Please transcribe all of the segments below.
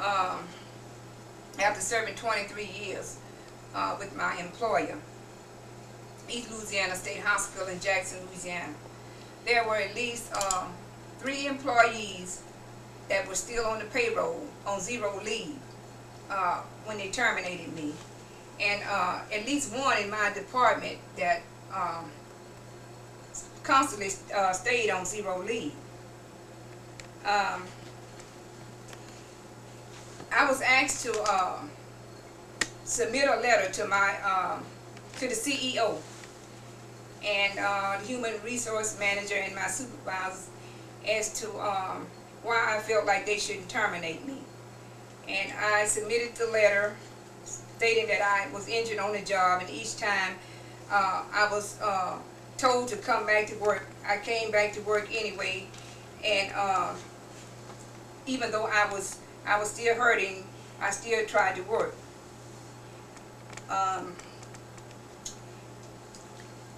after serving 23 years with my employer, East Louisiana State Hospital in Jackson, Louisiana. There were at least 3 employees that were still on the payroll on zero leave when they terminated me, and at least one in my department that constantly stayed on zero leave. I was asked to submit a letter to my to the CEO and the human resource manager and my supervisors as to why I felt like they shouldn't terminate me. And I submitted the letter stating that I was injured on the job, and each time I was told to come back to work, I came back to work anyway. And even though I was still hurting, I still tried to work.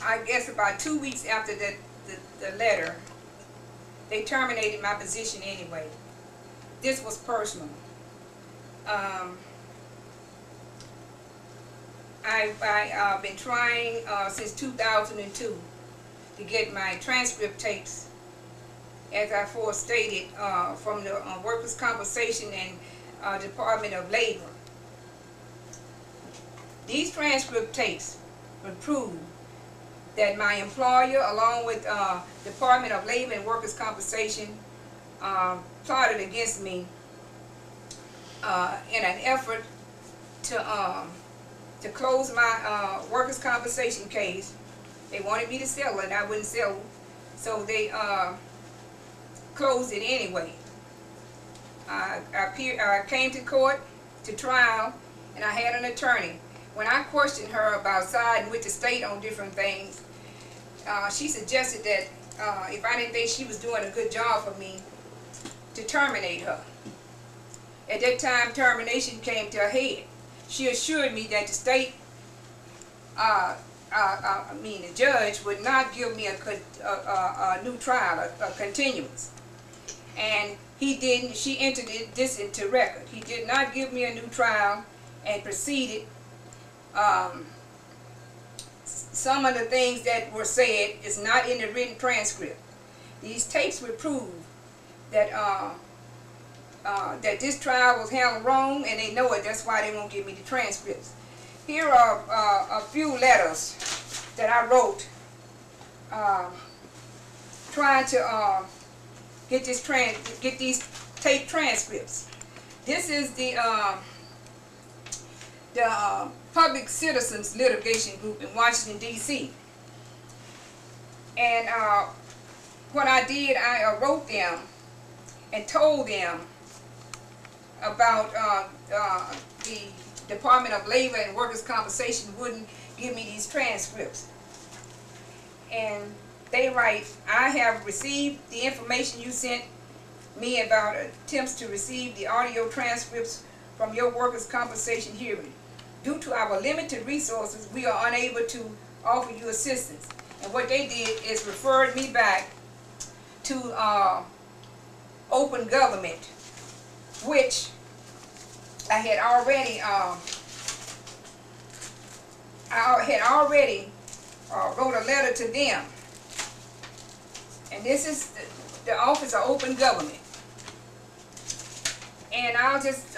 I guess about 2 weeks after the letter, they terminated my position anyway. This was personal. I've been trying since 2002 to get my transcript tapes, as I stated, from the Workers' Compensation and Department of Labor. These transcript tapes would prove that my employer, along with Department of Labor and Workers' Compensation, plotted against me in an effort to close my Workers' Compensation case. They wanted me to sell it, and I wouldn't sell it, so they closed it anyway. I came to court to trial, and I had an attorney. When I questioned her about siding with the state on different things, she suggested that if I didn't think she was doing a good job for me, to terminate her. At that time, termination came to a head. She assured me that the state, the judge, would not give me a new trial, a continuance. And he didn't. She entered this into record. He did not give me a new trial and proceeded. Some of the things that were said is not in the written transcript. These tapes would prove that that this trial was handled wrong, and they know it. That's why they won't give me the transcripts. Here are a few letters that I wrote trying to get these tape transcripts. This is the Public Citizens Litigation Group in Washington, D.C. And what I did, I wrote them and told them about the Department of Labor and Workers' Compensation wouldn't give me these transcripts. And they write, I have received the information you sent me about attempts to receive the audio transcripts from your workers' compensation hearing. Due to our limited resources, we are unable to offer you assistance. And what they did is referred me back to open government, which I had already wrote a letter to them. And this is the Office of Open Government. And I'll just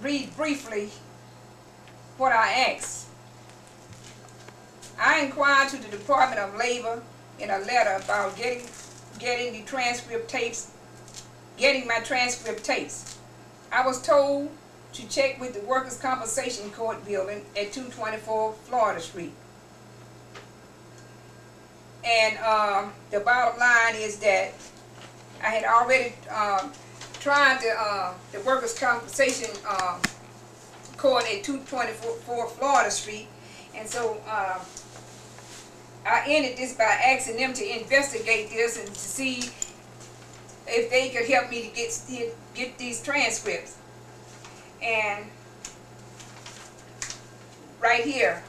read briefly what I asked. I inquired to the Department of Labor in a letter about getting the transcript tapes, getting my transcript tapes. I was told to check with the Workers' Compensation Court building at 224 Florida Street. And the bottom line is that I had already tried the Workers' Compensation Court at 224 Florida Street, and so I ended this by asking them to investigate this and to see if they could help me to get these transcripts. And right here,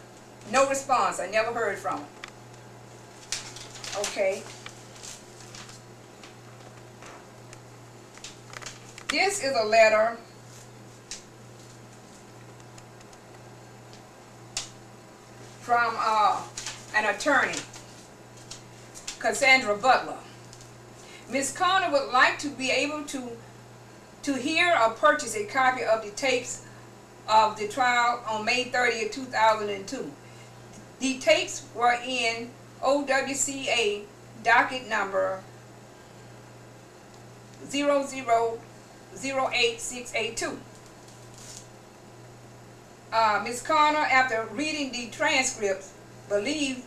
no response. I never heard from them. Okay. This is a letter from an attorney, Cassandra Butler. Ms. Conner would like to be able to hear or purchase a copy of the tapes of the trial on May 30th, 2002. The tapes were in OWCA docket number 0008682. Ms. Conner, after reading the transcripts, believes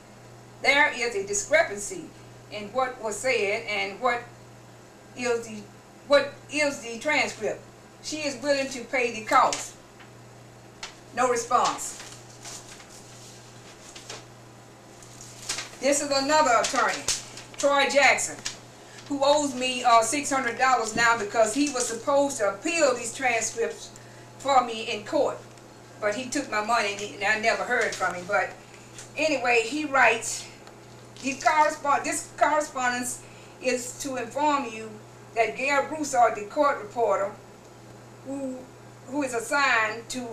there is a discrepancy in what was said and what is the transcript. She is willing to pay the cost. No response. This is another attorney, Troy Jackson, who owes me $600 now because he was supposed to appeal these transcripts for me in court. But he took my money and I never heard from him. But anyway, he writes, this correspondence is to inform you that Gail Broussard, the court reporter, who is assigned to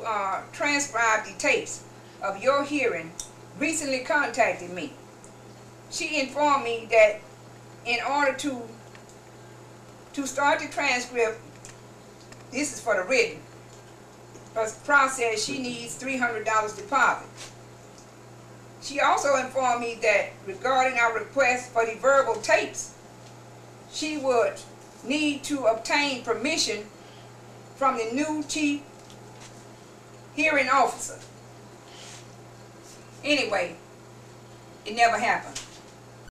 transcribe the tapes of your hearing, recently contacted me. She informed me that in order to start the transcript, this is for the written process, she needs $300 deposit. She also informed me that regarding our request for the verbal tapes, she would need to obtain permission from the new chief hearing officer. Anyway, it never happened.